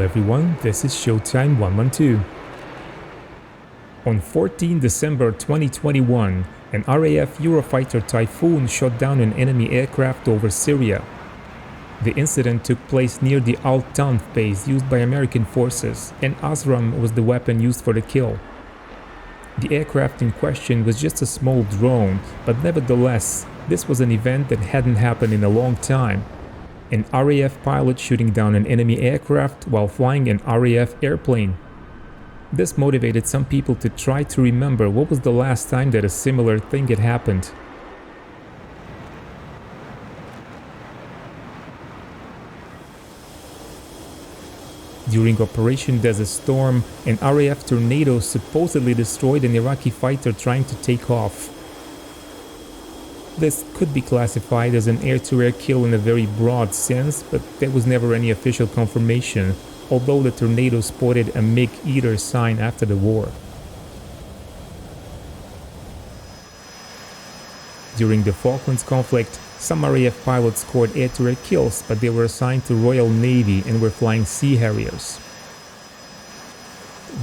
everyone, this is Showtime 112. On 14 December 2021, an RAF Eurofigher Typhoon shot down an enemy aircraft over Syria. The incident took place near the Al-Tanf base used by American forces, and Azram was the weapon used for the kill. The aircraft in question was just a small drone, but nevertheless, this was an event that hadn't happened in a long time. An RAF pilot shooting down an enemy aircraft while flying an RAF airplane. This motivated some people to try to remember what was the last time that a similar thing had happened. During Operation Desert Storm, an RAF tornado supposedly destroyed an Iraqi fighter trying to take off. This could be classified as an air-to-air kill in a very broad sense, but there was never any official confirmation, although the tornado sported a MiG-eater sign after the war. During the Falklands conflict, some RAF pilots scored air-to-air kills, but they were assigned to Royal Navy and were flying Sea Harriers.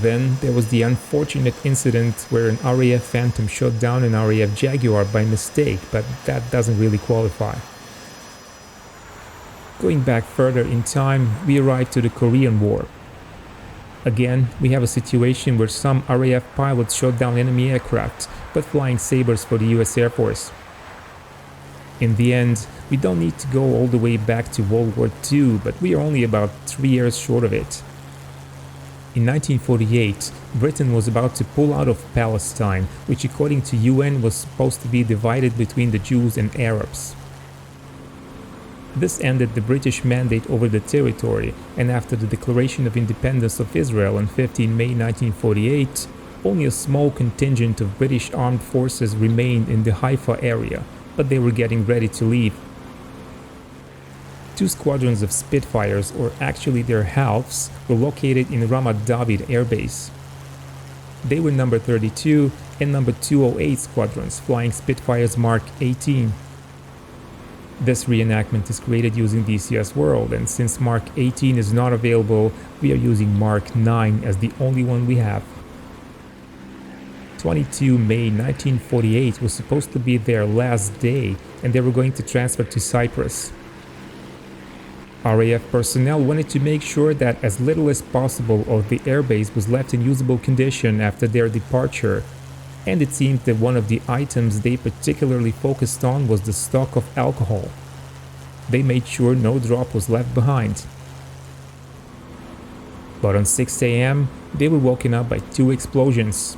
Then there was the unfortunate incident where an RAF Phantom shot down an RAF Jaguar by mistake, but that doesn't really qualify. Going back further in time, we arrived to the Korean War. Again, we have a situation where some RAF pilots shot down enemy aircraft, but flying Sabres for the US Air Force. In the end, we don't need to go all the way back to World War II, but we are only about 3 years short of it. In 1948, Britain was about to pull out of Palestine, which according to UN was supposed to be divided between the Jews and Arabs. This ended the British mandate over the territory, and after the declaration of independence of Israel on 15 May 1948, only a small contingent of British armed forces remained in the Haifa area, but they were getting ready to leave. 2 squadrons of Spitfires, or actually their halves, were located in Ramat David airbase. They were number 32 and number 208 squadrons, flying Spitfires Mark 18. This reenactment is created using DCS World, and since Mark 18 is not available, we are using Mark 9 as the only one we have. 22 May 1948 was supposed to be their last day, and they were going to transfer to Cyprus. RAF personnel wanted to make sure that as little as possible of the airbase was left in usable condition after their departure, and it seemed that one of the items they particularly focused on was the stock of alcohol. They made sure no drop was left behind. But on 6 a.m., they were woken up by 2 explosions.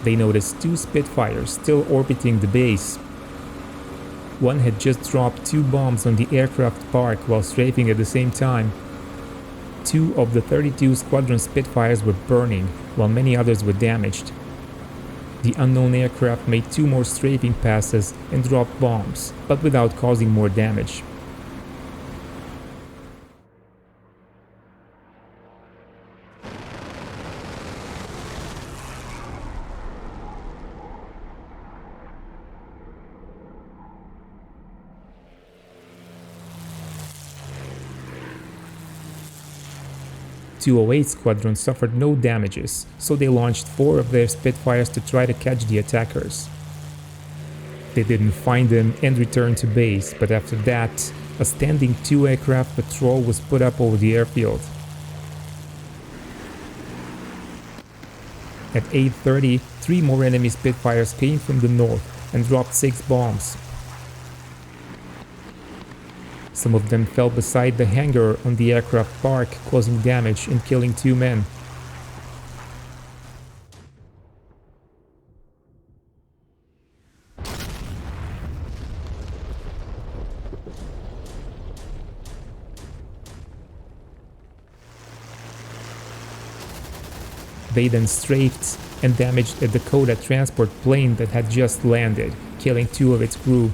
They noticed 2 Spitfires still orbiting the base. One had just dropped 2 bombs on the aircraft park while strafing at the same time. 2 of the 32 squadron Spitfires were burning, while many others were damaged. The unknown aircraft made 2 more strafing passes and dropped bombs, but without causing more damage. The 208 squadron suffered no damages, so they launched 4 of their Spitfires to try to catch the attackers. They didn't find them and returned to base, but after that, a standing 2-aircraft patrol was put up over the airfield. At 8:30, 3 more enemy Spitfires came from the north, and dropped 6 bombs. Some of them fell beside the hangar on the aircraft park, causing damage and killing 2 men. They then strafed and damaged a Dakota transport plane that had just landed, killing 2 of its crew.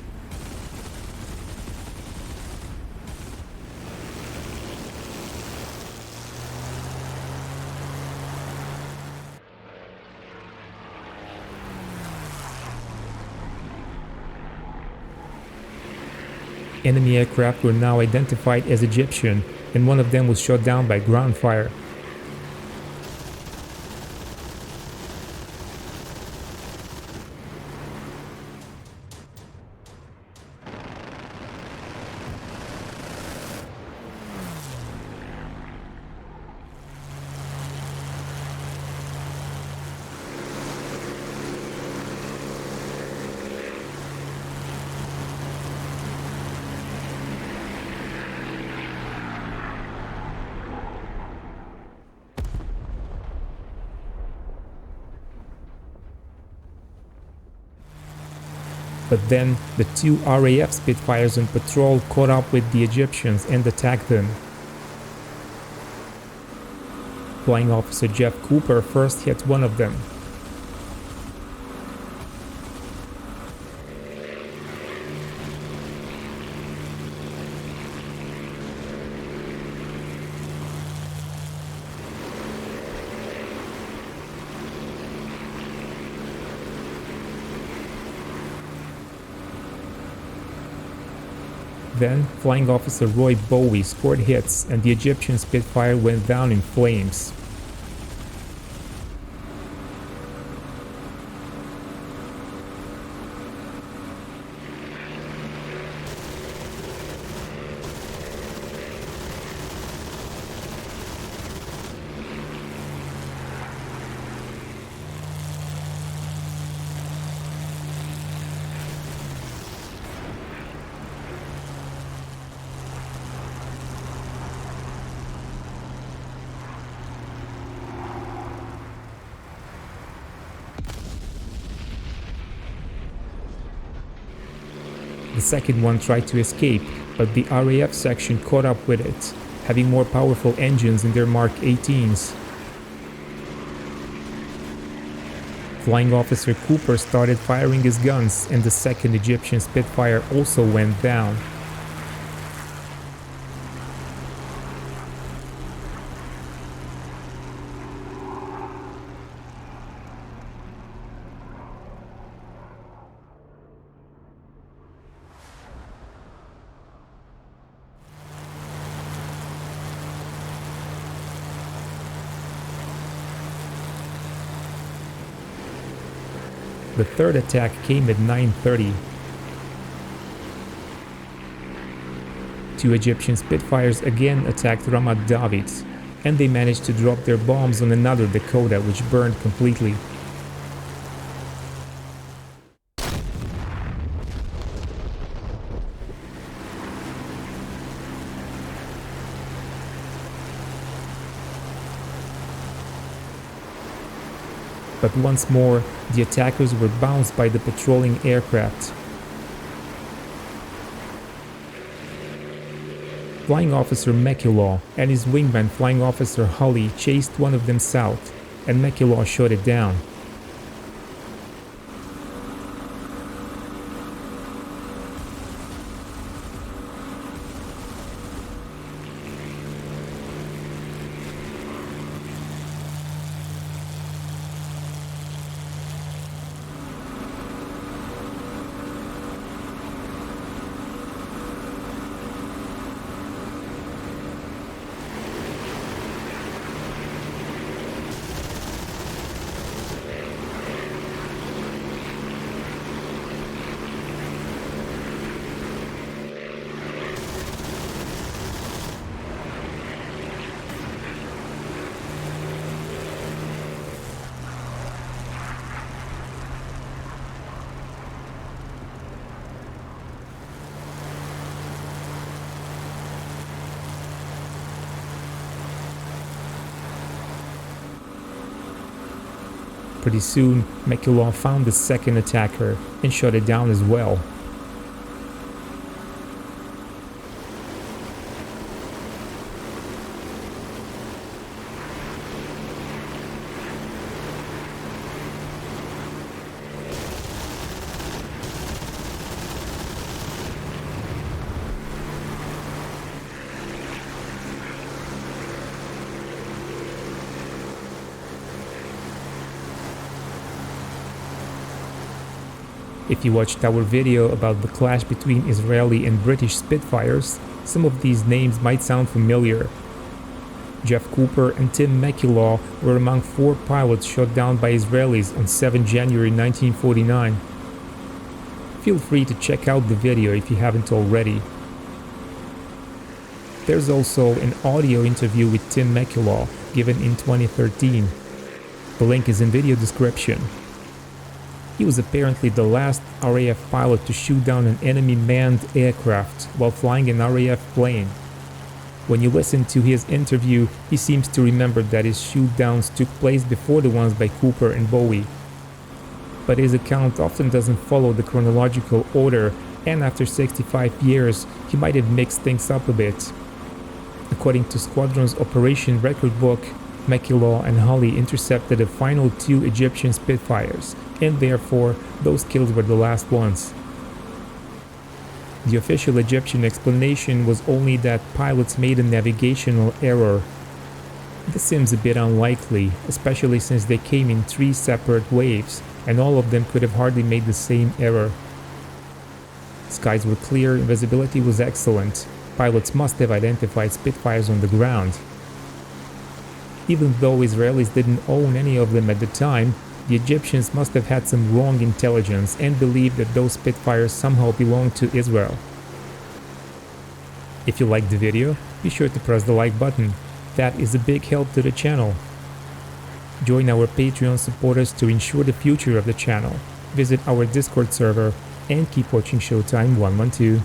Enemy aircraft were now identified as Egyptian, and one of them was shot down by ground fire. But then the 2 RAF Spitfires on patrol caught up with the Egyptians and attacked them. Flying Officer Jeff Cooper first hit one of them. Then, Flying Officer Roy Bowie scored hits and the Egyptian Spitfire went down in flames. The second one tried to escape, but the RAF section caught up with it, having more powerful engines in their Mark 18s. Flying Officer Cooper started firing his guns, and the second Egyptian Spitfire also went down. The third attack came at 9:30. 2 Egyptian Spitfires again attacked Ramat David, and they managed to drop their bombs on another Dakota, which burned completely. But once more, the attackers were bounced by the patrolling aircraft. Flying Officer McElhaw and his wingman Flying Officer Hulley chased one of them south, and McElhaw shot it down. Pretty soon, McElhaw found the second attacker and shot it down as well. If you watched our video about the clash between Israeli and British Spitfires, some of these names might sound familiar. Jeff Cooper and Tim McElhaw were among 4 pilots shot down by Israelis on 7 January 1949. Feel free to check out the video if you haven't already. There's also an audio interview with Tim McElhaw given in 2013. The link is in video description. He was apparently the last RAF pilot to shoot down an enemy manned aircraft while flying an RAF plane. When you listen to his interview, he seems to remember that his shoot-downs took place before the ones by Cooper and Bowie. But his account often doesn't follow the chronological order, and after 65 years, he might have mixed things up a bit. According to Squadron's Operation Record Book, McElhaw and Hulley intercepted the final 2 Egyptian Spitfires, and therefore those kills were the last ones. The official Egyptian explanation was only that pilots made a navigational error. This seems a bit unlikely, especially since they came in 3 separate waves, and all of them could have hardly made the same error. Skies were clear and visibility was excellent. Pilots must have identified Spitfires on the ground. Even though Israelis didn't own any of them at the time, the Egyptians must have had some wrong intelligence and believed that those Spitfires somehow belonged to Israel. If you liked the video, be sure to press the like button. That is a big help to the channel. Join our Patreon supporters to ensure the future of the channel. Visit our Discord server and keep watching Showtime 112.